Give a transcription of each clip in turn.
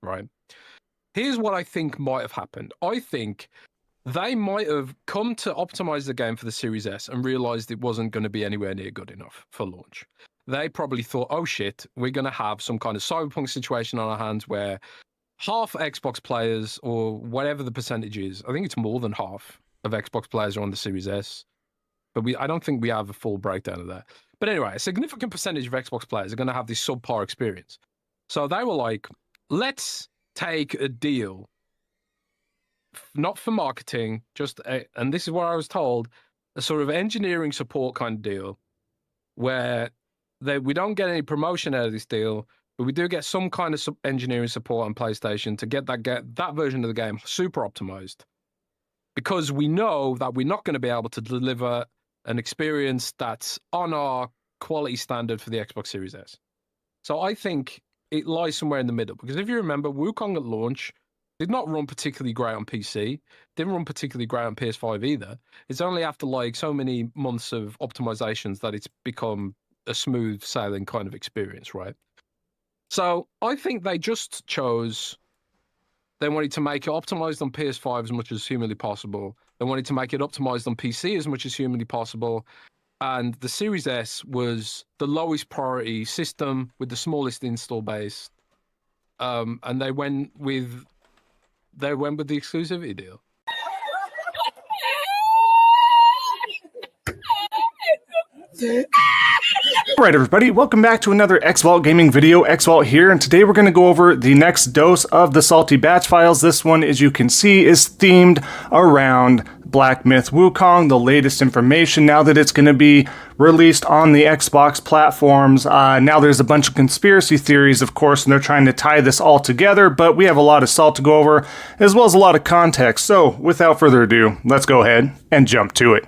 right? Here's what I think might have happened. I think they might have come to optimize the game for the Series S and realized it wasn't going to be anywhere near good enough for launch. They probably thought, oh shit, we're going to have some kind of cyberpunk situation on our hands where half Xbox players, or whatever the percentage is, I think it's more than half of Xbox players are on the Series S. But I don't think we have a full breakdown of that. But anyway, a significant percentage of Xbox players are going to have this subpar experience. So they were like, let's take a deal, not for marketing, and this is what I was told, a sort of engineering support kind of deal, where we don't get any promotion out of this deal, but we do get some kind of engineering support on PlayStation to get that version of the game super optimized. Because we know that we're not going to be able to deliver an experience that's on our quality standard for the Xbox Series S. So I think it lies somewhere in the middle. Because if you remember, Wukong at launch did not run particularly great on PC, didn't run particularly great on PS5 either. It's only after like so many months of optimizations that it's become a smooth sailing kind of experience, right? So I think they just chose, they wanted to make it optimized on PS5 as much as humanly possible. They wanted to make it optimized on PC as much as humanly possible. And the Series S was the lowest priority system with the smallest install base. And they went with the exclusivity deal. Alright everybody, welcome back to another Xvault gaming video. Xvault here, and today we're going to go over the next dose of the Salty Batch files. This one, as you can see, is themed around Black Myth Wukong, the latest information now that it's going to be released on the Xbox platforms. Now there's a bunch of conspiracy theories, of course, and they're trying to tie this all together, but we have a lot of salt to go over, as well as a lot of context. So, without further ado, let's go ahead and jump to it.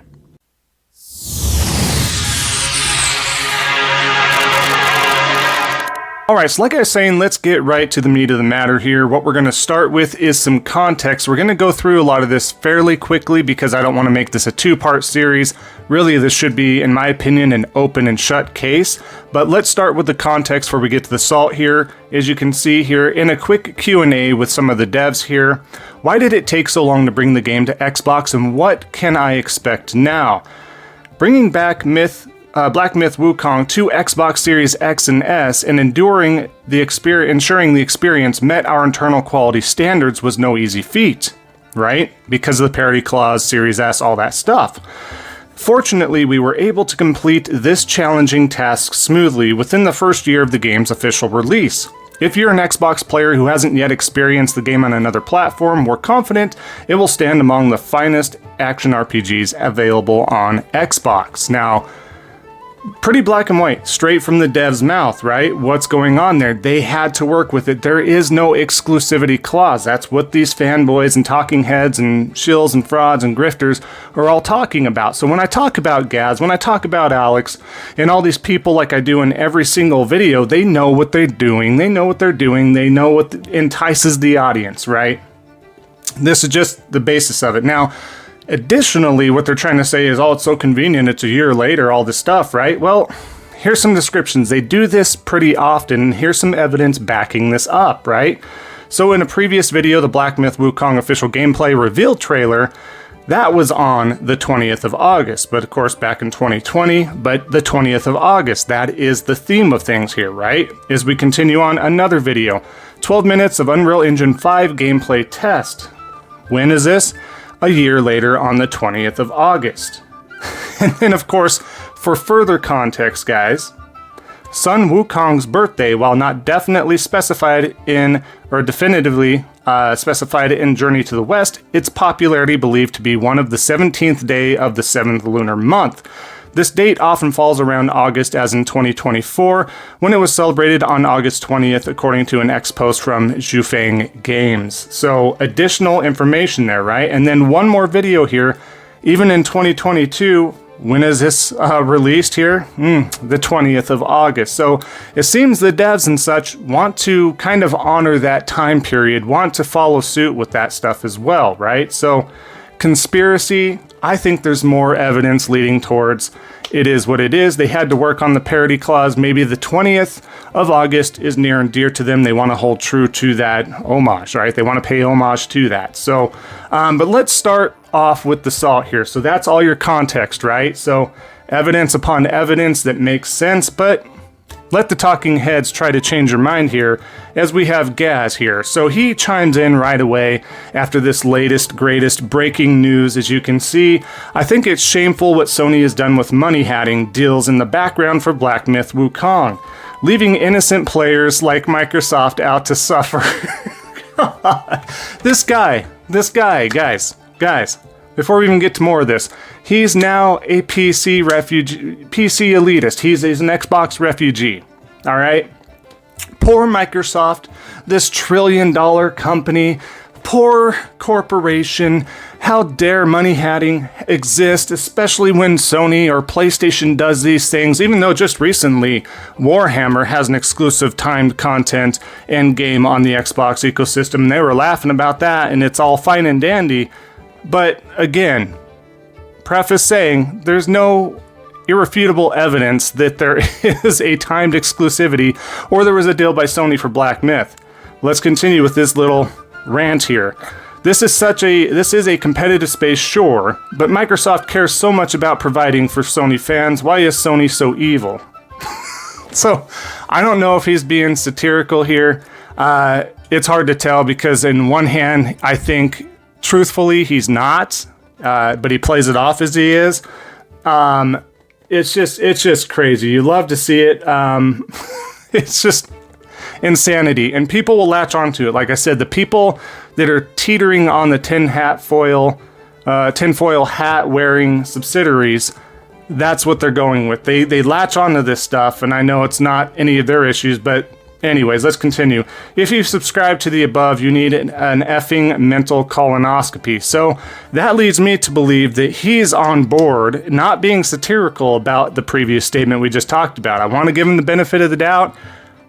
Alright, so like I was saying, let's get right to the meat of the matter here. What we're going to start with is some context. We're going to go through a lot of this fairly quickly because I don't want to make this a two-part series. Really, this should be, in my opinion, an open and shut case. But let's start with the context before we get to the salt here. As you can see here, in a quick Q&A with some of the devs here, why did it take so long to bring the game to Xbox, and what can I expect now? Bringing back Black Myth Wukong to Xbox Series X and S and ensuring the experience met our internal quality standards was no easy feat, right? Because of the parity clause, Series S, all that stuff. Fortunately, we were able to complete this challenging task smoothly within the first year of the game's official release. If you're an Xbox player who hasn't yet experienced the game on another platform, we're confident it will stand among the finest action RPGs available on Xbox. Now, pretty black and white, straight from the dev's mouth, right? What's going on there? They had to work with it. There is no exclusivity clause. That's what these fanboys and talking heads and shills and frauds and grifters are all talking about. So when I talk about Gaz, when I talk about Alex, and all these people like I do in every single video, they know what they're doing. They know what they're doing. They know what entices the audience, right? This is just the basis of it. Now, additionally, what they're trying to say is, oh, it's so convenient, it's a year later, all this stuff, right? Well, here's some descriptions. They do this pretty often, and here's some evidence backing this up, right? So in a previous video, the Black Myth Wukong official gameplay reveal trailer, that was on the 20th of August, but of course back in 2020, but the 20th of August, that is the theme of things here, right? As we continue on, another video, 12 minutes of Unreal Engine 5 gameplay test. When is this? A year later on the 20th of August. And then, of course, for further context, guys, Sun Wukong's birthday, while not definitely specified in, or definitively specified in Journey to the West, its popularity believed to be one of the 17th day of the 7th lunar month. This date often falls around August, as in 2024, when it was celebrated on August 20th, according to an X post from Zhufeng Games. So, additional information there, right? And then one more video here, even in 2022, when is this released here? The 20th of August. So, it seems the devs and such want to kind of honor that time period, want to follow suit with that stuff as well, right? So, conspiracy, I think there's more evidence leading towards it is what it is. They had to work on the parity clause. Maybe the 20th of August is near and dear to them. They want to hold true to that homage, right? They want to pay homage to that. So, but let's start off with the salt here. So that's all your context, right? So evidence upon evidence that makes sense, but let the talking heads try to change your mind here, as we have Gaz here. So he chimes in right away after this latest, greatest breaking news. As you can see, I think it's shameful what Sony has done with money-hatting deals in the background for Black Myth Wukong, leaving innocent players like Microsoft out to suffer. This guy, guys, before we even get to more of this, he's now a PC refugee, PC elitist. He's an Xbox refugee, all right? Poor Microsoft, this trillion-dollar company, poor corporation. How dare money-hatting exist, especially when Sony or PlayStation does these things, even though just recently Warhammer has an exclusive timed content end game on the Xbox ecosystem, and they were laughing about that, and it's all fine and dandy. But again, preface saying there's no irrefutable evidence that there is a timed exclusivity or there was a deal by Sony for Black Myth. Let's continue with this little rant here. This is a competitive space, sure, but Microsoft cares so much about providing for Sony fans. Why is Sony so evil? So, I don't know if he's being satirical here. It's hard to tell because in one hand, I think truthfully, he's not, but he plays it off as he is. It's just crazy. You love to see it. It's just insanity, and people will latch onto it. Like I said, the people that are teetering on the tinfoil hat wearing subsidiaries, that's what they're going with. They latch onto this stuff, and I know it's not any of their issues, but anyways, let's continue. If you subscribe to the above, you need an effing mental colonoscopy. So that leads me to believe that he's on board, not being satirical about the previous statement we just talked about. I want to give him the benefit of the doubt,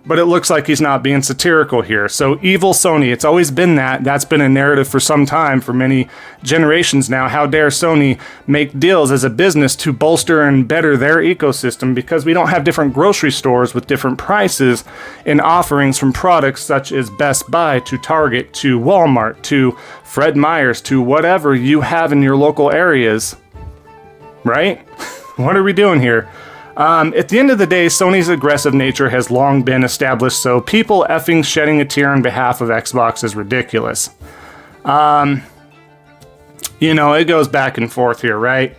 but it looks like he's not being satirical here. So evil Sony, it's always been that. That's been a narrative for some time, for many generations now. How dare Sony make deals as a business to bolster and better their ecosystem, because we don't have different grocery stores with different prices and offerings from products such as Best Buy to Target to Walmart to Fred Meyer's to whatever you have in your local areas. Right? What are we doing here? At the end of the day, Sony's aggressive nature has long been established, so people effing shedding a tear on behalf of Xbox is ridiculous. You know, it goes back and forth here, right?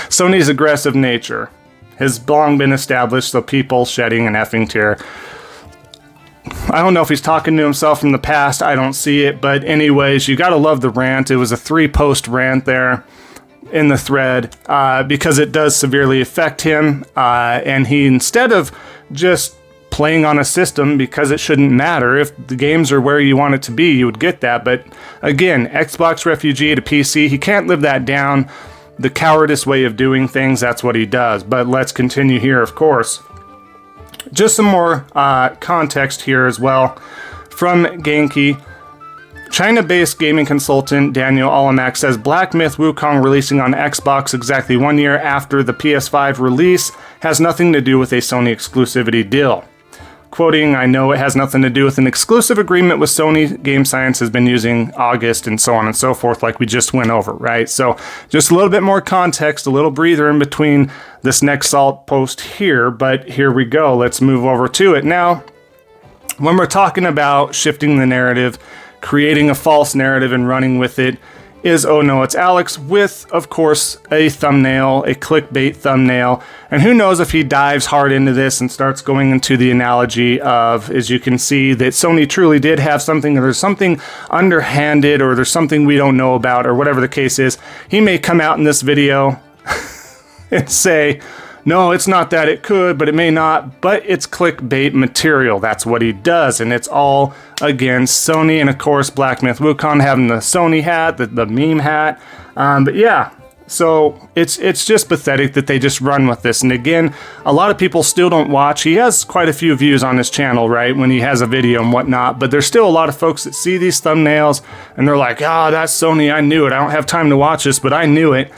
Sony's aggressive nature has long been established, so people shedding an effing tear. I don't know if he's talking to himself from the past, I don't see it, but anyways, you gotta love the rant. It was a 3-post rant there in the thread, because it does severely affect him, and he, instead of just playing on a system because it shouldn't matter, if the games are where you want it to be, you would get that. But again, Xbox refugee to PC, he can't live that down. The cowardice way of doing things, that's what he does. But let's continue here, of course. Just some more context here as well from Genki. China-based gaming consultant Daniel Alamak says Black Myth Wukong releasing on Xbox exactly 1 year after the PS5 release has nothing to do with a Sony exclusivity deal. Quoting, I know it has nothing to do with an exclusive agreement with Sony. Game Science has been using August and so on and so forth, like we just went over, right? So just a little bit more context, a little breather in between this next salt post here, but here we go. Let's move over to it. Now, when we're talking about shifting the narrative, creating a false narrative and running with it, is Oh No, It's Alex, with, of course, a thumbnail, a clickbait thumbnail. And who knows if he dives hard into this and starts going into the analogy of, as you can see, that Sony truly did have something, or there's something underhanded, or there's something we don't know about, or whatever the case is. He may come out in this video and say, no, it's not that, it could, but it may not, but it's clickbait material. That's what he does, and it's all against Sony, and of course, Black Myth Wukong having the Sony hat, the meme hat, but yeah, so it's just pathetic that they just run with this, and again, a lot of people still don't watch. He has quite a few views on his channel, right, when he has a video and whatnot, but there's still a lot of folks that see these thumbnails, and they're like, oh, that's Sony, I knew it, I don't have time to watch this, but I knew it.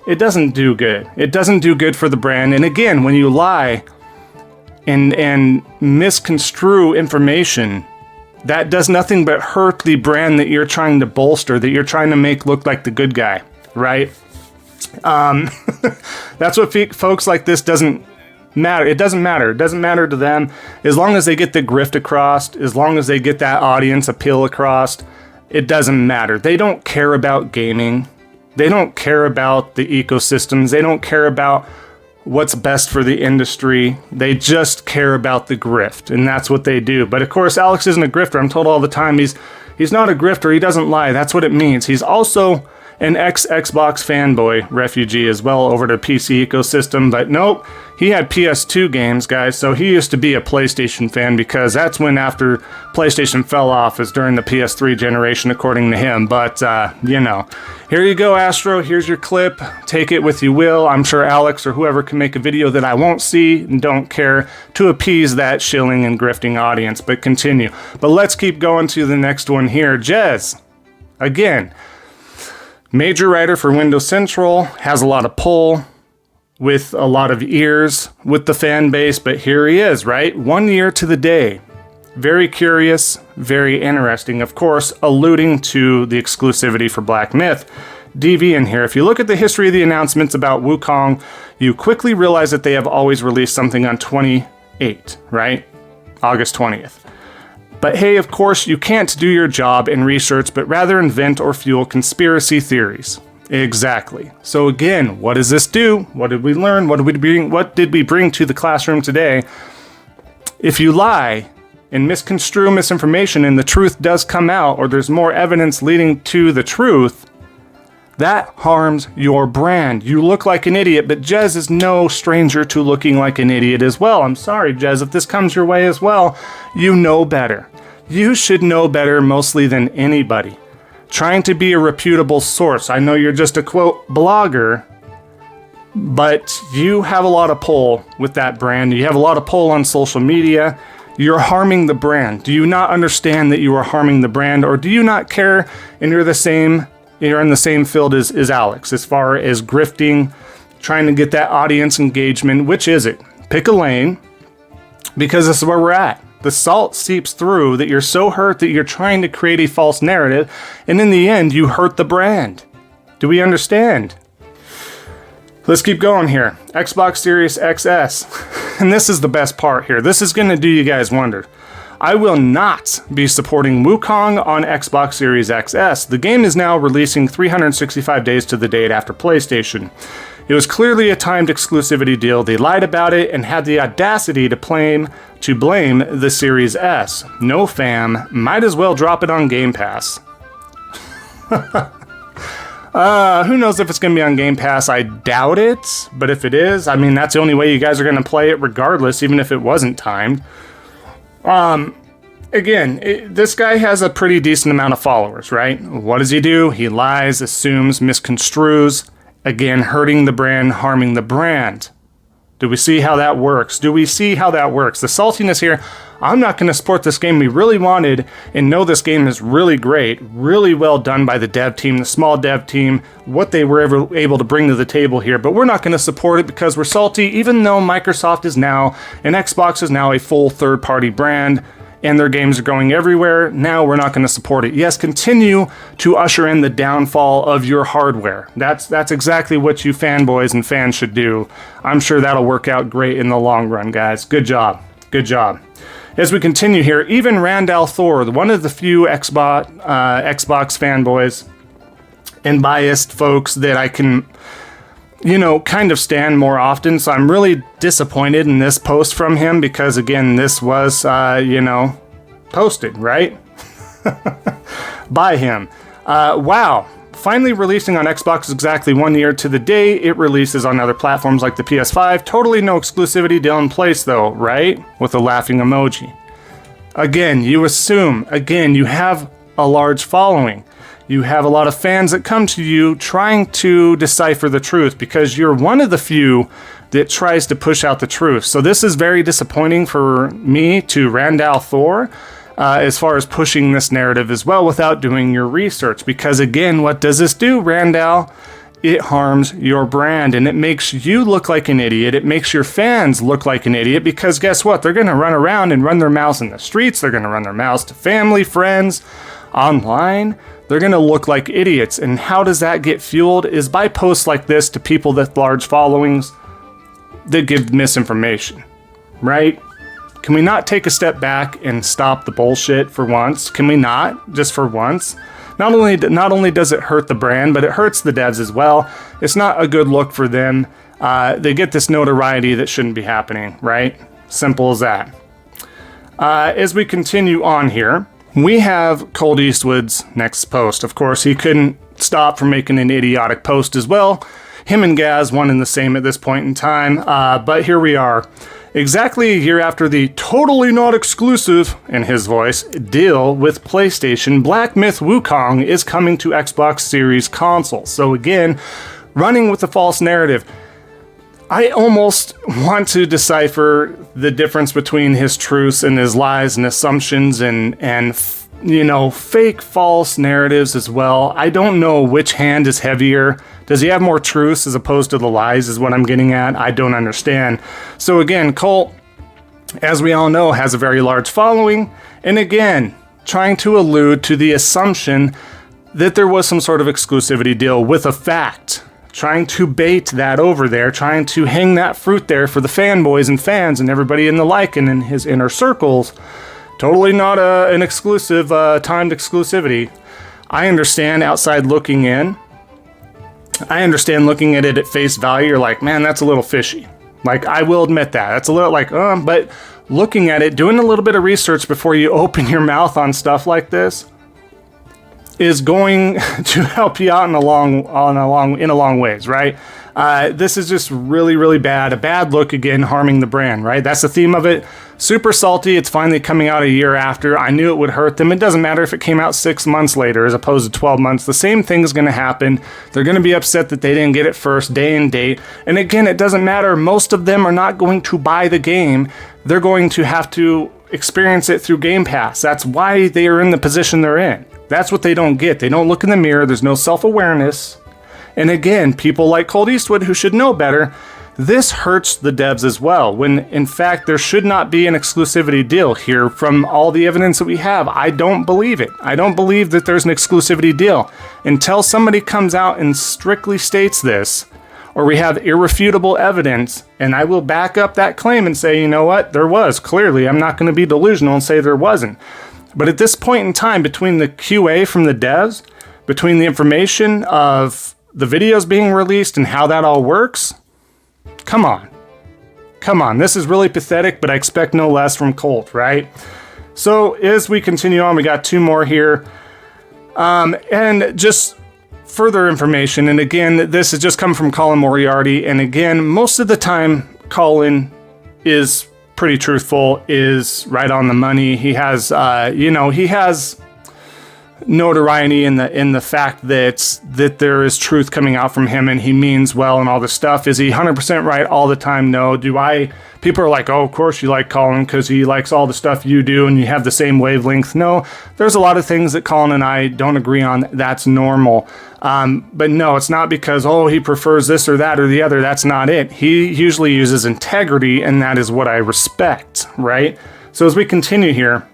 it doesn't do good. It doesn't do good for the brand. And again, when you lie and misconstrue information, that does nothing but hurt the brand that you're trying to bolster, that you're trying to make look like the good guy, right? That's what folks like this doesn't matter. It doesn't matter. It doesn't matter to them. As long as they get the grift across, as long as they get that audience appeal across, it doesn't matter. They don't care about gaming. They don't care about the ecosystems. They don't care about what's best for the industry. They just care about the grift, and that's what they do. But of course, Alex isn't a grifter. I'm told all the time he's not a grifter. He doesn't lie. That's what it means. He's also an ex-Xbox fanboy refugee as well over to PC ecosystem, but nope, he had PS2 games, guys, so he used to be a PlayStation fan because that's when after PlayStation fell off is during the PS3 generation, according to him. But, you know, here you go, Astro, here's your clip, take it with you will. I'm sure Alex or whoever can make a video that I won't see and don't care to appease that shilling and grifting audience, but continue. But let's keep going to the next one here. Jez, again, major writer for Windows Central, has a lot of pull, with a lot of ears with the fan base, but here he is, right? 1 year to the day. Very curious, very interesting. Of course, alluding to the exclusivity for Black Myth. DV in here. If you look at the history of the announcements about Wukong, you quickly realize that they have always released something on 28, right? August 20th. But hey, of course, you can't do your job in research, but rather invent or fuel conspiracy theories. Exactly. So again, what does this do? What did we learn? What did we bring to the classroom today? If you lie and misconstrue misinformation and the truth does come out, or there's more evidence leading to the truth, that harms your brand. You look like an idiot, but Jez is no stranger to looking like an idiot as well. I'm sorry, Jez, if this comes your way as well, you know better. You should know better mostly than anybody. Trying to be a reputable source. I know you're just a quote blogger, but you have a lot of pull with that brand. You have a lot of pull on social media. You're harming the brand. Do you not understand that you are harming the brand, or do you not care and you're in the same field as Alex as far as grifting, trying to get that audience engagement? Which is it? Pick a lane, because this is where we're at. The salt seeps through that you're so hurt that you're trying to create a false narrative, and in the end, you hurt the brand. Do we understand? Let's keep going here. Xbox Series XS. And this is the best part here. This is going to do you guys wonder. I will not be supporting Wukong on Xbox Series XS. The game is now releasing 365 days to the date after PlayStation. It was clearly a timed exclusivity deal. They lied about it and had the audacity to blame the Series S. No fam, might as well drop it on Game Pass. Who knows if it's going to be on Game Pass? I doubt it, but if it is, I mean, that's the only way you guys are going to play it regardless, even if it wasn't timed. Again, this guy has a pretty decent amount of followers, right? What does he do? He lies, assumes, misconstrues, again, hurting the brand, harming the brand. Do we see how that works? Do we see how that works? The saltiness here, I'm not going to support this game. We really wanted and know this game is really great, really well done by the dev team, the small dev team, what they were able to bring to the table here, but we're not going to support it because we're salty, even though Microsoft is now, and Xbox is now a full third-party brand, and their games are going everywhere. Now we're not going to support it. Yes, continue to usher in the downfall of your hardware. That's exactly what you fanboys and fans should do. I'm sure that'll work out great in the long run, guys. Good job. Good job. As we continue here, even Randal Thor, one of the few Xbox fanboys and biased folks that I can, kind of stand more often. So I'm really disappointed in this post from him because, again, this was, posted, right? By him. Wow. Finally releasing on Xbox exactly 1 year to the day it releases on other platforms like the PS5. Totally no exclusivity deal in place, though, right? With a laughing emoji. Again, you assume. Again, you have a large following. You have a lot of fans that come to you trying to decipher the truth because you're one of the few that tries to push out the truth. So this is very disappointing for me to Randal Thor as far as pushing this narrative as well without doing your research. Because again, what does this do, Randal? it harms your brand, and it makes you look like an idiot. It makes your fans look like an idiot, because guess what? They're going to run around and run their mouths in the streets. They're going to run their mouths to family, friends, online. They're going to look like idiots. And how does that get fueled? Is by posts like this to people with large followings that give misinformation, right? Can we not take a step back and stop the bullshit for once? Can we not? Just for once? Not only does it hurt the brand, but it hurts the devs as well. It's not a good look for them. They get this notoriety that shouldn't be happening, right? Simple as that. As we continue on here, we have Colt Eastwood's next post. Of course, he couldn't stop from making an idiotic post as well. Him and Gaz, one and the same at this point in time. But here we are. Exactly a year after the totally not exclusive, in his voice, deal with PlayStation, Black Myth Wukong is coming to Xbox Series consoles. So again, running with the false narrative. I almost want to decipher the difference between his truths and his lies and assumptions and fake false narratives as well. I don't know which hand is heavier. Does he have more truths as opposed to the lies is what I'm getting at? I don't understand. So again, Colt, as we all know, has a very large following. And again, trying to allude to the assumption that there was some sort of exclusivity deal with a fact. Trying to bait that over there, trying to hang that fruit there for the fanboys and fans and everybody in the like and in his inner circles. Totally not an exclusive, timed exclusivity. I understand outside looking in. I understand looking at it at face value, you're like, man, that's a little fishy. Like, I will admit that. That's a little like, but looking at it, doing a little bit of research before you open your mouth on stuff like this is going to help you out in a long ways, right? This is just really, really bad. A bad look, again, harming the brand, right? That's the theme of it. Super salty. It's finally coming out a year after. I knew it would hurt them. It doesn't matter if it came out 6 months later as opposed to 12 months. The same thing is going to happen. They're going to be upset that they didn't get it first, day and date. And again, it doesn't matter. Most of them are not going to buy the game. They're going to have to experience it through Game Pass. That's why they are in the position they're in. That's what they don't get. They don't look in the mirror. There's no self-awareness. And again, people like Colt Eastwood who should know better, this hurts the devs as well, when in fact there should not be an exclusivity deal here. From all the evidence that we have, I don't believe it. I don't believe that there's an exclusivity deal until somebody comes out and strictly states this, or we have irrefutable evidence, and I will back up that claim and say, you know what, there was. Clearly, I'm not going to be delusional and say there wasn't. But at this point in time, between the QA from the devs, between the information of the videos being released and how that all works, come on. Come on. This is really pathetic, but I expect no less from Colt, right? So as we continue on, we got two more here. And just further information. And again, this has just come from Colin Moriarty. And again, most of the time, Colin is pretty truthful, is right on the money. He has, he has notoriety in the fact that there is truth coming out from him and he means well and all this stuff. Is he 100% right all the time? No. People are like, oh, of course you like Colin because he likes all the stuff you do and you have the same wavelength. No, there's a lot of things that Colin and I don't agree on. That's normal. But no, it's not because, oh, he prefers this or that or the other. That's not it. He usually uses integrity, and that is what I respect, right? So as we continue here,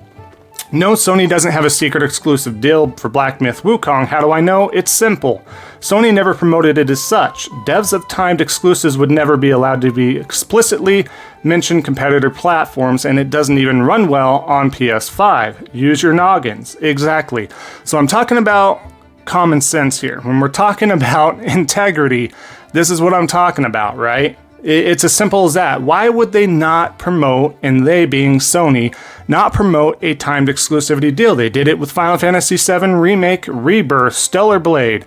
no, Sony doesn't have a secret exclusive deal for Black Myth Wukong. How do I know? It's simple. Sony never promoted it as such. Devs of timed exclusives would never be allowed to be explicitly mention competitor platforms, and it doesn't even run well on PS5. Use your noggins. Exactly. So I'm talking about common sense here. When we're talking about integrity, this is what I'm talking about, right? It's as simple as that. Why would they not promote, and they being Sony, not promote a timed exclusivity deal? They did it with Final Fantasy VII Remake, Rebirth, Stellar Blade.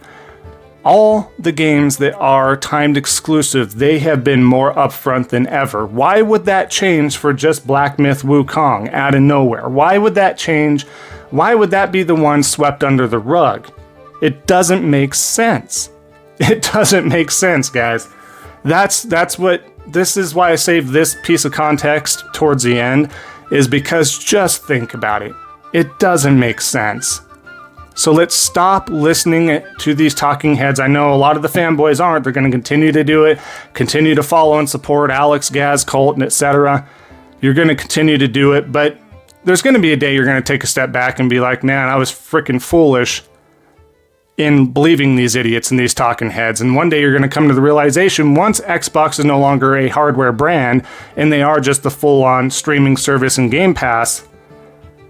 All the games that are timed exclusive, they have been more upfront than ever. Why would that change for just Black Myth Wukong out of nowhere? Why would that change? Why would that be the one swept under the rug? It doesn't make sense. It doesn't make sense, guys. This is why I saved this piece of context towards the end, is because just think about it. It doesn't make sense. So let's stop listening to these talking heads. I know a lot of the fanboys aren't. They're going to continue to do it, continue to follow and support Alex, Gaz, Colt, and etc. You're going to continue to do it, but there's going to be a day you're going to take a step back and be like, man, I was freaking foolish in believing these idiots and these talking heads. And one day you're going to come to the realization, once Xbox is no longer a hardware brand and they are just the full-on streaming service and Game Pass,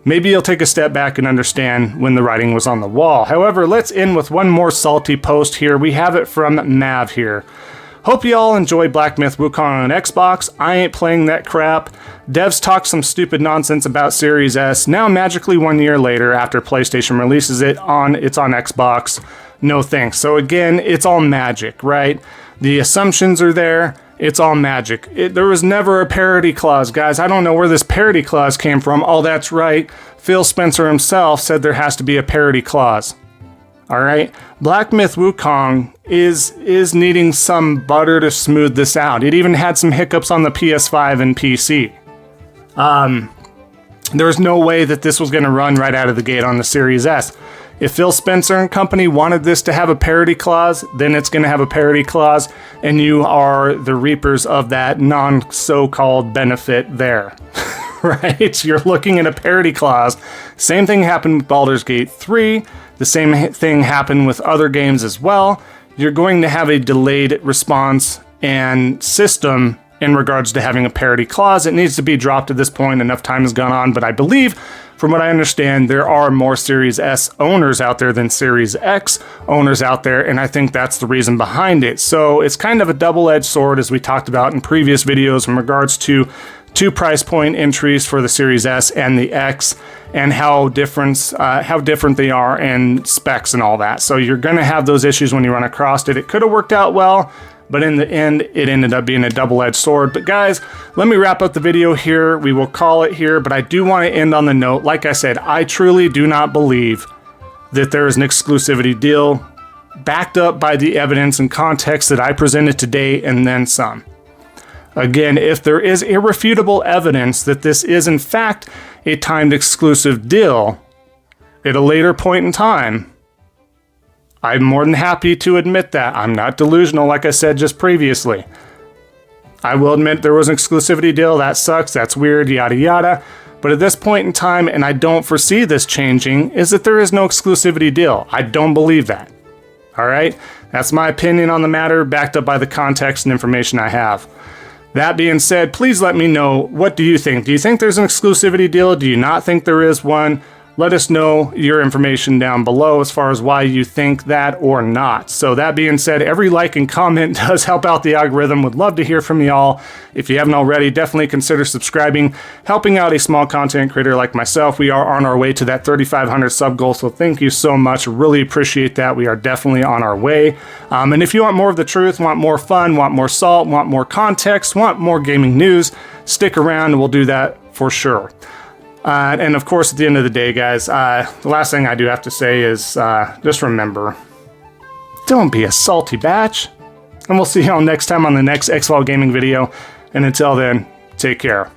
maybe you'll take a step back and understand when the writing was on the wall. However, let's end with one more salty post here. We have it from Mav here. Hope you all enjoy Black Myth Wukong on Xbox. I ain't playing that crap. Devs talk some stupid nonsense about Series S. Now magically 1 year later, after PlayStation releases it's on Xbox. No thanks. So again, it's all magic, right? The assumptions are there. It's all magic. There was never a parity clause, guys. I don't know where this parity clause came from. Oh, that's right. Phil Spencer himself said there has to be a parity clause. All right. Black Myth Wukong is needing some butter to smooth this out. It even had some hiccups on the PS5 and PC. There was no way that this was going to run right out of the gate on the Series S. If Phil Spencer and company wanted this to have a parity clause, then it's going to have a parity clause, and you are the reapers of that non-so-called benefit there. Right? You're looking at a parity clause. Same thing happened with Baldur's Gate 3. The same thing happened with other games as well. You're going to have a delayed response and system in regards to having a parity clause. It needs to be dropped at this point. Enough time has gone on, but I believe, from what I understand, there are more Series S owners out there than Series X owners out there, and I think that's the reason behind it. So it's kind of a double-edged sword, as we talked about in previous videos, in regards to two price point entries for the Series S and the X, and how different they are in specs and all that. So you're going to have those issues when you run across it. It could have worked out well, but in the end, it ended up being a double-edged sword. But guys, let me wrap up the video here. We will call it here, but I do want to end on the note. Like I said, I truly do not believe that there is an exclusivity deal backed up by the evidence and context that I presented today and then some. Again, if there is irrefutable evidence that this is in fact a timed exclusive deal at a later point in time, I'm more than happy to admit that. I'm not delusional, like I said just previously. I will admit there was an exclusivity deal. That sucks. That's weird, yada yada. But at this point in time, and I don't foresee this changing, is that there is no exclusivity deal. I don't believe that. All right? That's my opinion on the matter, backed up by the context and information I have. That being said, please let me know, what do you think? Do you think there's an exclusivity deal? Do you not think there is one? Let us know your information down below as far as why you think that or not. So that being said, every like and comment does help out the algorithm. Would love to hear from y'all. If you haven't already, definitely consider subscribing, helping out a small content creator like myself. We are on our way to that 3,500 sub goal, so thank you so much. Really appreciate that. We are definitely on our way. And if you want more of the truth, want more fun, want more salt, want more context, want more gaming news, stick around and we'll do that for sure. And of course, at the end of the day, guys, the last thing I do have to say is just remember, don't be a salty batch. And we'll see y'all next time on the next Xvault gaming video. And until then, take care.